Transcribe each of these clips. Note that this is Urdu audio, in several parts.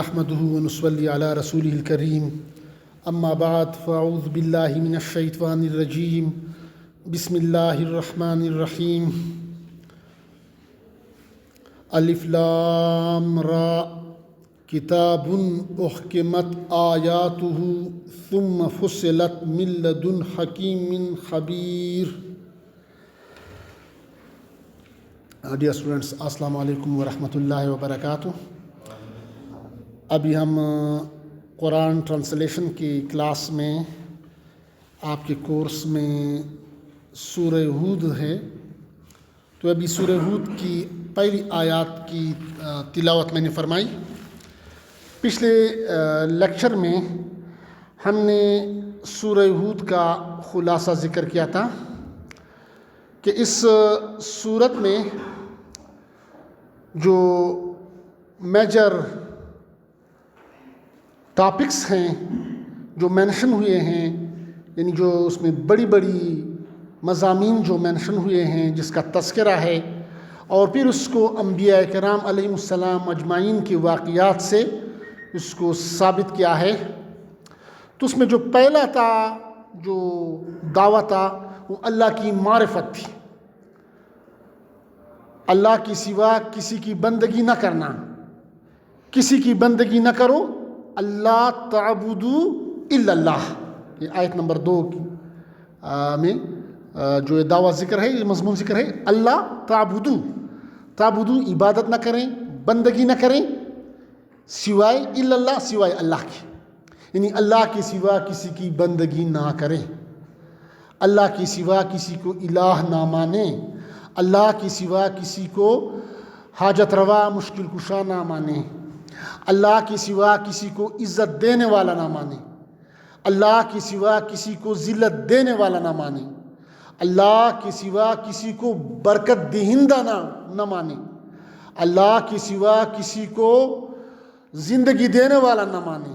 نحمده ونصلي على رسوله الكريم أما بعد فأعوذ بالله من الشيطان الرجيم بسم الله الرحمن الرحيم الف لام را كتاب أحكمت آياته ثم فصلت من لدن حكيم خبير. Dear students, Assalamu alaikum wa rahmatullahi wa barakatuh. ابھی ہم قرآن ٹرانسلیشن کی کلاس میں آپ کے کورس میں سورہ ہود ہے. تو ابھی سورہ ہود کی پہلی آیات کی تلاوت میں نے فرمائی. پچھلے لیکچر میں ہم نے سورہ ہود کا خلاصہ ذکر کیا تھا کہ اس سورت میں جو میجر ٹاپکس ہیں جو مینشن ہوئے ہیں، یعنی جو اس میں بڑی بڑی مضامین جو مینشن ہوئے ہیں جس کا تذکرہ ہے، اور پھر اس کو انبیاء کرام علیہ السلام اجمعین کے واقعات سے اس کو ثابت کیا ہے. تو اس میں جو پہلا تھا، جو دعویٰ تھا، وہ اللہ کی معرفت تھی. اللہ کے سوا کسی کی بندگی نہ کرنا، کسی کی بندگی نہ کرو، اللہ تعبدو الا اللہ. یہ آیت نمبر 2 میں جو یہ دعویٰ ذکر ہے، یہ مضمون ذکر ہے. اللہ تعبدو عبادت نہ کریں، بندگی نہ کریں سوائے الا اللہ، سوائے اللہ کی، یعنی اللہ کے سوا کسی کی بندگی نہ کریں، اللہ کے سوا کسی کو الہ نہ مانیں، اللہ کے سوا کسی کو حاجت روا مشکل کشا نہ مانیں، اللہ کے سوا کسی کو عزت دینے والا نہ مانے، اللہ کے سوا کسی کو ذلت دینے والا نہ مانے، اللہ کے سوا کسی کو برکت دہندہ نہ مانے، اللہ کے سوا کسی کو زندگی دینے والا نہ مانے،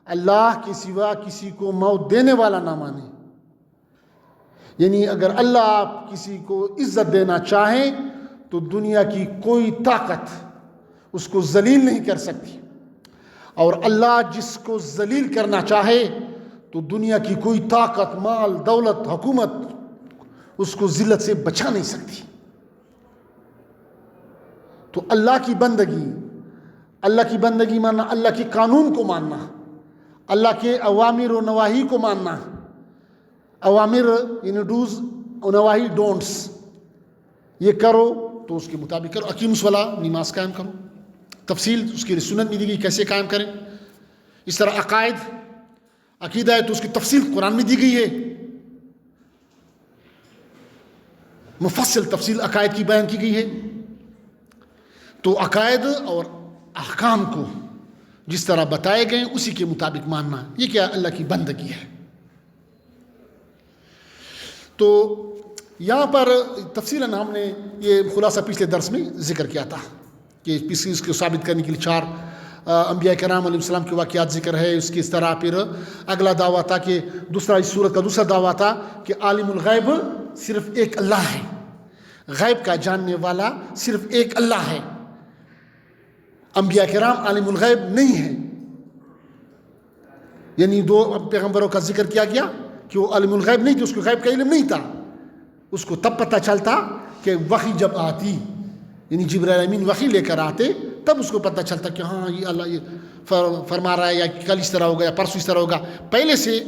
اللہ کے سوا کسی کو موت دینے والا نہ مانے. یعنی اگر اللہ کسی کو عزت دینا چاہیں تو دنیا کی کوئی طاقت اس کو ذلیل نہیں کر سکتی، اور اللہ جس کو ذلیل کرنا چاہے تو دنیا کی کوئی طاقت، مال، دولت، حکومت اس کو ذلت سے بچا نہیں سکتی. تو اللہ کی بندگی ماننا، اللہ کے قانون کو ماننا، اللہ کے اوامر و نواہی کو ماننا. اوامر یعنی ڈوز، نواہی ڈونٹس. یہ کرو تو اس کے مطابق کرو. اقیم الصلاۃ، نماز قائم کرو. تفصیل اس کی سنت میں دی گئی کیسے قائم کریں. اس طرح عقیدہ ہے تو اس کی تفصیل قرآن میں دی گئی ہے، مفصل تفصیل عقائد کی بیان کی گئی ہے. تو عقائد اور احکام کو جس طرح بتائے گئے اسی کے مطابق ماننا، یہ کیا اللہ کی بندگی ہے. تو یہاں پر تفصیلاً ہم نے یہ خلاصہ پچھلے درس میں ذکر کیا تھا کہ اس کو ثابت کرنے کے لیے 4 انبیاء کرام علیہ السلام کے واقعات ذکر ہے. اس کی اس طرح پھر اگلا دعویٰ تھا کہ اس سورت کا دوسرا دعویٰ تھا کہ عالم الغیب صرف ایک اللہ ہے، غیب کا جاننے والا صرف ایک اللہ ہے. انبیاء کرام عالم الغیب نہیں ہیں، یعنی 2 پیغمبروں کا ذکر کیا گیا کہ وہ عالم الغیب نہیں تھے، اس کو غیب کا علم نہیں تھا. اس کو تب پتہ چلتا کہ وحی جب آتی، یعنی جبرائیل امین وحی لے کر آتے، تب اس کو پتہ چلتا کہ ہاں یہ اللہ یہ فرما رہا ہے، یا کل اس طرح ہوگا یا پرسوں اس طرح ہوگا. پہلے سے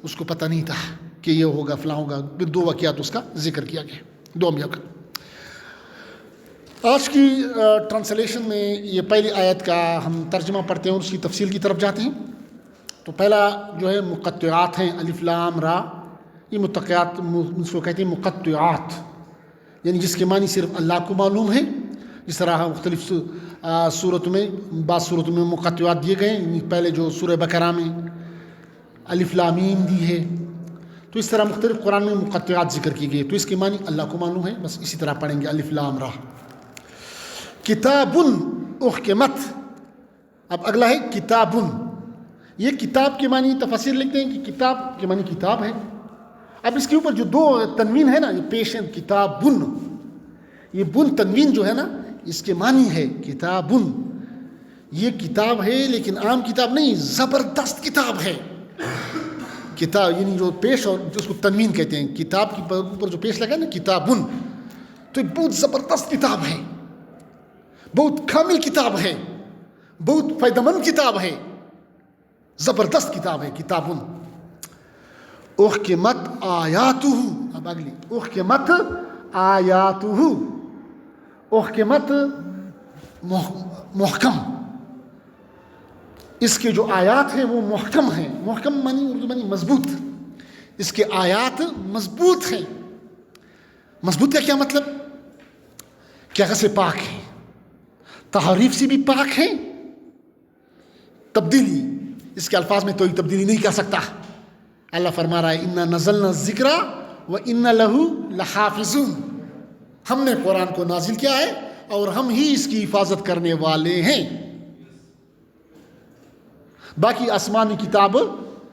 اس کو پتہ نہیں تھا کہ یہ ہوگا فلاں ہوگا. پھر 2 واقعات اس کا ذکر کیا گیا، 2 انبیاء کا. آج کی ٹرانسلیشن میں یہ پہلی آیت کا ہم ترجمہ پڑھتے ہیں اور اس کی تفصیل کی طرف جاتے ہیں. تو پہلا جو ہے مقطعات ہیں، الف لام را. یہ متقیات اس کو کہتے ہیں مقطعات، یعنی جس کے معنی صرف اللہ کو معلوم ہے. جس طرح مختلف صورتوں میں، بعض صورتوں میں مقطعات دیے گئے ہیں. پہلے جو سورہ بقرہ میں الف لام میم دی ہے، تو اس طرح مختلف قرآن میں مقطعات ذکر کی گئی. تو اس کے معنی اللہ کو معلوم ہے، بس اسی طرح پڑھیں گے الف لام را. کتاب احکمت. اب اگلا ہے کتاب. یہ کتاب کے معنی تفسیر لکھتے ہیں کہ کتاب کے معنی کتاب ہے. اب اس کے اوپر جو 2 تنوین ہے نا، یہ پیش کتاب، یہ بن تنوین جو ہے نا، اس کے معنی ہے کتابن، یہ کتاب ہے لیکن عام کتاب نہیں، زبردست کتاب ہے. کتاب یعنی جو پیش اور اس کو تنوین کہتے ہیں، کتاب کے اوپر جو پیش لگا ہے نا کتابن، تو یہ بہت زبردست کتاب ہے، بہت کامل کتاب ہے، بہت فائدہ مند کتاب ہے، زبردست کتاب ہے. کتابن احکمت آیاتہ، اب اگلی احکمت آیاتہ، احکمت محکم، اس کے جو آیات ہیں وہ محکم ہیں. محکم معنی اردو معنی مضبوط، اس کے آیات مضبوط ہیں. مضبوط کا کیا مطلب؟ کیا سے پاک ہیں، تحریف سے بھی پاک ہیں، تبدیلی اس کے الفاظ میں کوئی تبدیلی نہیں کر سکتا. اللہ فرما رہا ہے انا نزلنا الذکر وانا لہ لحافظون، ہم نے قرآن کو نازل کیا ہے اور ہم ہی اس کی حفاظت کرنے والے ہیں. باقی آسمانی کتاب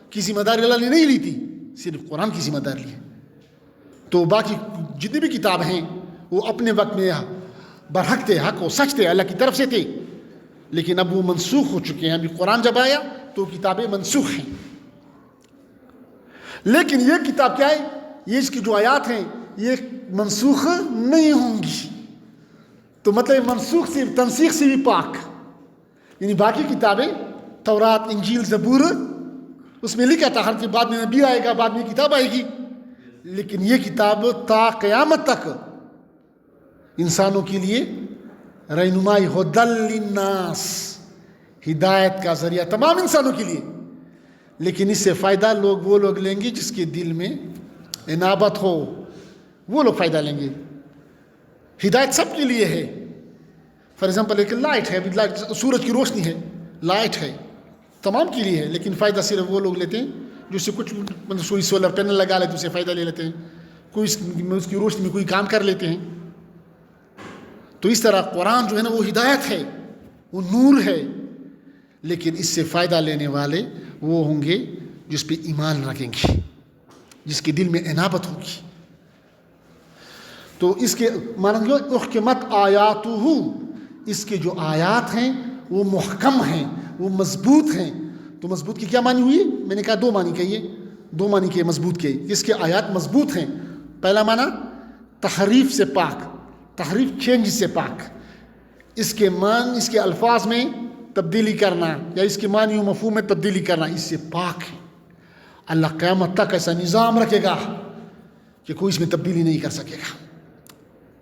کی ذمہ داری اللہ نے نہیں لی تھی، صرف قرآن کی ذمہ داری لی ہے. تو باقی جتنی بھی کتاب ہیں وہ اپنے وقت میں برحق تھے، حق و سچ تھے، اللہ کی طرف سے تھے، لیکن اب وہ منسوخ ہو چکے ہیں. ابھی قرآن جب آیا تو کتابیں منسوخ ہیں. لیکن یہ کتاب کیا ہے؟ یہ اس کی جو آیات ہیں یہ منسوخ نہیں ہوں گی. تو مطلب منسوخ سے تنسیخ سے بھی پاک. یعنی باقی کتابیں تورات، انجیل، زبور، اس میں لکھا تھا ہر کے بعد میں نبی آئے گا، بعد میں کتاب آئے گی، لیکن یہ کتاب تا قیامت تک انسانوں کے لیے رہنمائی، ہدی للناس، ہدایت کا ذریعہ تمام انسانوں کے لیے. لیکن اس سے فائدہ وہ لوگ لیں گے جس کے دل میں انابت ہو، وہ لوگ فائدہ لیں گے. ہدایت سب کے لیے ہے. فار ایگزامپل ایک لائٹ ہے، سورج کی روشنی ہے، لائٹ ہے، تمام کے لیے ہے، لیکن فائدہ صرف وہ لوگ لیتے ہیں جو اس سے کچھ مطلب کوئی سولر پینل لگا لیتے ہیں، اس سے فائدہ لے لیتے ہیں، کوئی اس کی روشنی میں کوئی کام کر لیتے ہیں. تو اس طرح قرآن جو ہے نا وہ ہدایت ہے، وہ نور ہے، لیکن اس سے فائدہ لینے والے وہ ہوں گے جس پہ ایمان رکھیں گے، جس کے دل میں انابت ہوگی. تو اس کے معنی جو احکمت آیاتہ، اس کے جو آیات ہیں وہ محکم ہیں، وہ مضبوط ہیں. تو مضبوط کی کیا معنی ہوئی؟ میں نے کہا دو معنی کہیے، دو معنی کے مضبوط کے. اس کے آیات مضبوط ہیں. پہلا معنی تحریف سے پاک، تحریف چینج سے پاک. اس کے معنی، اس کے الفاظ میں تبدیلی کرنا یا اس کے معنی و مفہوم میں تبدیلی کرنا، اس سے پاک ہے. اللہ قیامت تک ایسا نظام رکھے گا کہ کوئی اس میں تبدیلی نہیں کر سکے گا.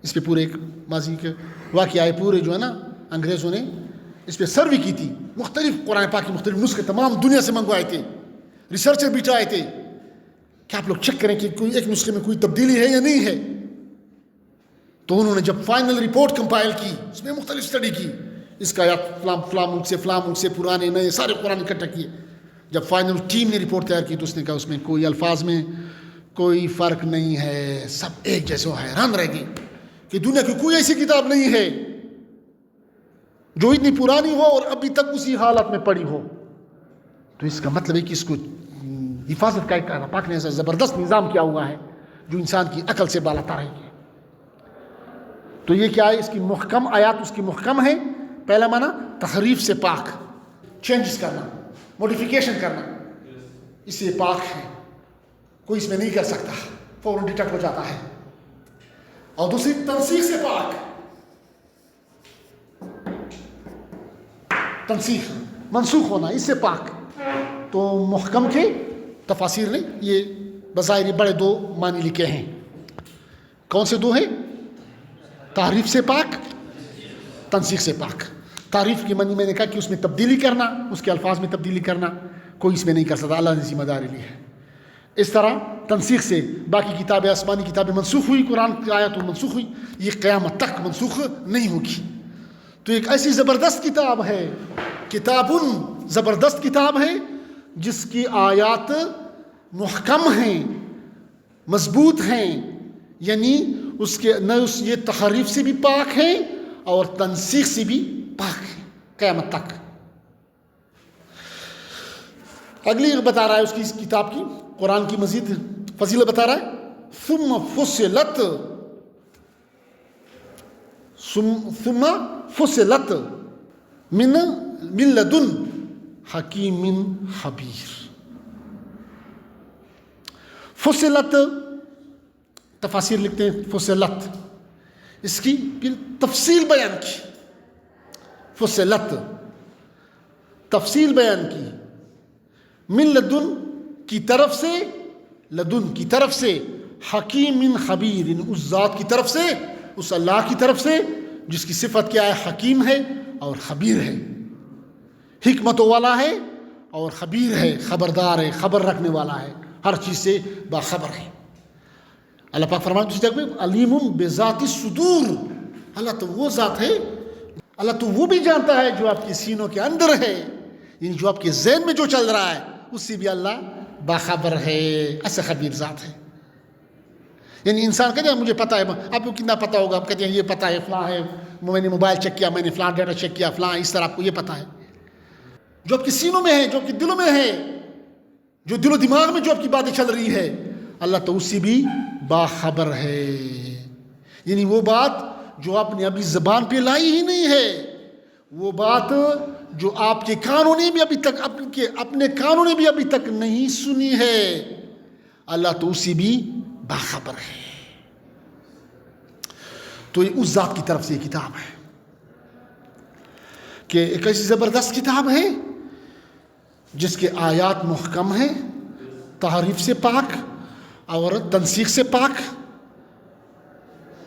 اس پہ پورے ایک ماضی کے واقعہ ہے، پورے جو ہے نا انگریزوں نے اس پہ سروے کی تھی، مختلف قرآن پاک کے مختلف نسخے تمام دنیا سے منگوائے تھے، ریسرچر بٹھائے تھے کہ آپ لوگ چیک کریں کہ کوئی ایک نسخے میں کوئی تبدیلی ہے یا نہیں ہے. تو انہوں نے جب فائنل رپورٹ کمپائل کی، اس میں مختلف اسٹڈی کی، اس کا فلاں ملک سے پرانے نئے سارے قرآن اکٹھا کیے. جب فائنل ٹیم نے رپورٹ تیار کی تو اس نے کہا اس میں کوئی الفاظ میں کوئی فرق نہیں ہے، سب ایک جیسے. حیران رہ گئی کہ دنیا کی کوئی ایسی کتاب نہیں ہے جو اتنی پرانی ہو اور ابھی تک اسی حالت میں پڑی ہو. تو اس کا مطلب ہے کہ اس کو حفاظت کا ایک پاک نے ایسا زبردست نظام کیا ہوا ہے جو انسان کی عقل سے بالاتر ہے. تو یہ کیا ہے؟ اس کی محکم آیات اس کی محکم ہے. پہلا معنی تحریف سے پاک، چینجز کرنا، موڈیفیکیشن کرنا، اس سے پاک ہے، کوئی اس میں نہیں کر سکتا، فوراً ڈیٹیکٹ ہو جاتا ہے. اور دوسری تنسیخ سے پاک، تنسیخ منسوخ ہونا، اس سے پاک. تو محکم کے تفاسیر نے یہ بظاہر بڑے دو معنی لکھے ہیں. کون سے دو ہیں؟ تعریف سے پاک، تنسیخ سے پاک. تعریف کی معنی میں نے کہا کہ اس میں تبدیلی کرنا، اس کے الفاظ میں تبدیلی کرنا، کوئی اس میں نہیں کر سکتا، اللہ نے ذمہ داری لی ہے. اس طرح تنسیخ سے باقی کتابیں، آسمانی کتابیں منسوخ ہوئی، قرآن کی آیات منسوخ ہوئی، یہ قیامت تک منسوخ نہیں ہوگی. تو ایک ایسی زبردست کتاب ہے، کتاب زبردست کتاب ہے جس کی آیات محکم ہیں، مضبوط ہیں، یعنی اس کے نہ یہ تحریف سے بھی پاک ہیں اور تنسیخ سے بھی پاک ہیں قیامت تک. اگلی بتا رہا ہے اس کی، اس کتاب کی، قرآن کی مزید فضیلت بتا رہا ہے. ثم فصلت من من لدن حکیم خبیر. فصلت تفاسیر لکھتے ہیں فصلت، اس کی پھر تفصیل بیان کی. فصلت تفصیل بیان کی. من لدن کی طرف سے، لدن کی طرف سے، حکیم خبیر اس ذات کی طرف سے، اس اللہ کی طرف سے جس کی صفت کیا ہے؟ حکیم ہے اور خبیر ہے. حکمتوں والا ہے اور خبیر ہے، خبردار ہے، خبر رکھنے والا ہے، ہر چیز سے باخبر ہے. اللہ پاک فرماتے ہیں دوسری جگہ پہ علیم بذات الصدور. اللہ تو وہ ذات ہے، اللہ تو وہ بھی جانتا ہے جو آپ کے سینوں کے اندر ہے، یعنی جو آپ کے ذہن میں جو چل رہا ہے اس سے بھی اللہ باخبر ہے. ایسا خبیر ذات ہے. یعنی انسان کہتے ہیں مجھے پتہ ہے، آپ کو کتنا پتہ ہوگا؟ آپ کہتے ہیں یہ پتہ ہے، فلاں ہے، میں نے موبائل چیک کیا، میں نے فلاں ڈیٹا چیک کیا، فلاں، اس طرح آپ کو یہ پتہ ہے. جو آپ کے سینوں میں ہے، جو آپ کے دلوں میں ہے، جو دل و دماغ میں جو آپ کی باتیں چل رہی ہے، اللہ تو اس سے بھی باخبر ہے. یعنی وہ بات جو آپ نے ابھی زبان پہ لائی ہی نہیں ہے، وہ بات جو آپ کے کانوں نے بھی ابھی تک اپنے کانوں نے بھی ابھی تک نہیں سنی ہے، اللہ تو اسی بھی باخبر ہے. تو یہ اس ذات کی طرف سے یہ کتاب ہے کہ ایک ایسی زبردست کتاب ہے جس کے آیات محکم ہیں، تحریف سے پاک اور تنسیخ سے پاک.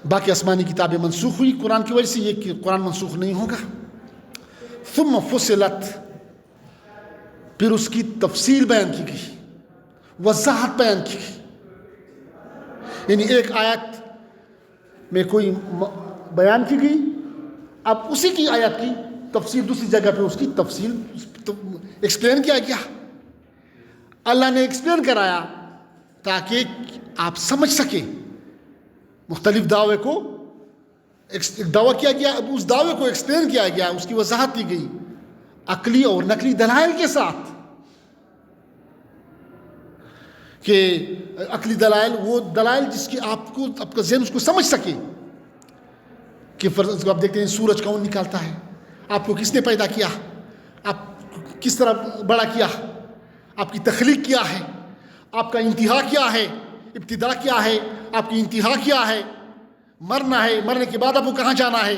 باقی آسمانی کتابیں منسوخ ہوئی قرآن کی وجہ سے، یہ قرآن منسوخ نہیں ہوگا. ثم فصلت، پھر اس کی تفصیل بیان کی گئی، وضاحت بیان کی گئی. یعنی ایک آیت میں کوئی بیان کی گئی، اب اسی کی آیت کی تفصیل دوسری جگہ پہ اس کی تفصیل ایکسپلین کیا گیا. اللہ نے ایکسپلین کرایا تاکہ آپ سمجھ سکیں. مختلف دعوے کو ایک دعویٰ کیا گیا، اب اس دعوے کو ایکسپلین کیا گیا، اس کی وضاحت دی گئی عقلی اور نقلی دلائل کے ساتھ. کہ عقلی دلائل وہ دلائل جس کی آپ کا ذہن اس کو سمجھ سکے. کہ فرض آپ دیکھتے ہیں سورج کون نکالتا ہے، آپ کو کس نے پیدا کیا، آپ کس طرح بڑا کیا، آپ کی تخلیق کیا ہے، آپ کا انتہا کیا ہے، ابتدا کیا ہے، آپ کی انتہا کیا ہے، مرنا ہے، مرنے کے بعد آپ کو کہاں جانا ہے،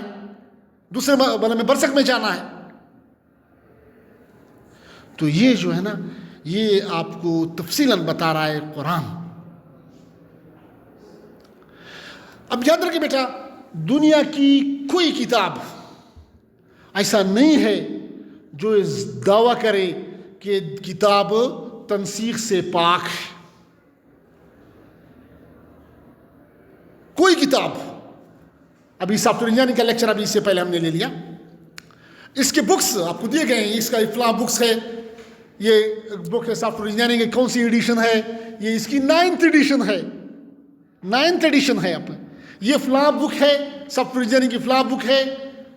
دوسرے عالم برزخ میں جانا ہے. تو یہ جو ہے نا، یہ آپ کو تفصیلاً بتا رہا ہے قرآن. اب یاد رکھیں بیٹا، دنیا کی کوئی کتاب ایسا نہیں ہے جو دعویٰ کرے کہ کتاب تنسیخ سے پاک ہے. کوئی کتاب، ابھی سافٹ ویئر انجینئرنگ کا لیکچر ابھی اس سے پہلے ہم نے لے لیا. اس کے بکس آپ کو دیے گئے ہیں، اس کا فلاں بکس ہے، یہ بک ہے سافٹ ویئر انجینئرنگ کی کون سی ایڈیشن ہے، یہ اس کی 9th ایڈیشن ہے، 9th ایڈیشن ہے. اب یہ فلاں بک ہے، سافٹ ویئر انجینئرنگ کی فلاں بک ہے،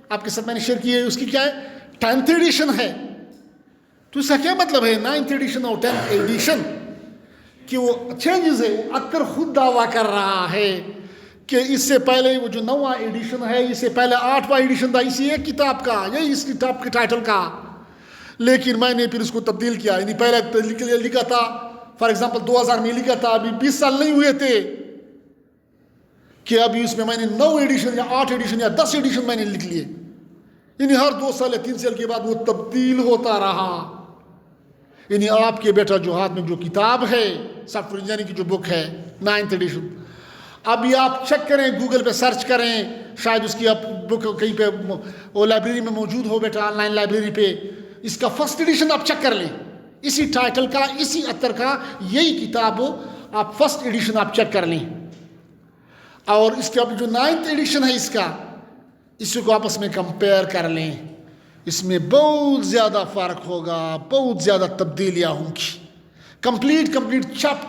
آپ کے ساتھ میں نے شیئر کی ہے، اس کی کیا ہے 10th ایڈیشن ہے. تو اس کا کیا مطلب ہے 9th ایڈیشن اور 10th ایڈیشن؟ کہ وہ چینجز ہے. اکثر خود دعویٰ کر رہا ہے کہ اس سے پہلے وہ جو 9واں ایڈیشن ہے، اس سے پہلے 8واں ایڈیشن تھا اسی ایک کتاب کا، یہی اس کتاب کے ٹائٹل کا، لیکن میں نے پھر اس کو تبدیل کیا. یعنی پہلے لکھا تھا فار ایگزامپل 2000 میں لکھا تھا، ابھی 20 سال نہیں ہوئے تھے کہ ابھی اس میں میں نے 9 ایڈیشن یا 8 ایڈیشن یا 10 ایڈیشن میں نے لکھ لیے. یعنی ہر 2 سال یا 3 سال کے بعد وہ تبدیل ہوتا رہا. یعنی آپ کے بیٹا جو ہاتھ میں جو کتاب ہے سافٹ ویئر انجینئرنگ کی جو بک ہے 9th ایڈیشن، ابھی آپ چیک کریں، گوگل پہ سرچ کریں، شاید اس کی آپ بک کہیں پہ وہ لائبریری میں موجود ہو بیٹا، آن لائن لائبریری پہ، اس کا 1st ایڈیشن آپ چیک کر لیں، اسی ٹائٹل کا، اسی اطر کا یہی کتاب آپ 1st ایڈیشن آپ چیک کر لیں. اور اس کے اب جو 9th ایڈیشن ہے اس کا، اس کو آپس میں کمپیئر کر لیں، اس میں بہت زیادہ فرق ہوگا، بہت زیادہ تبدیلیاں ہوں گی. Complete chapter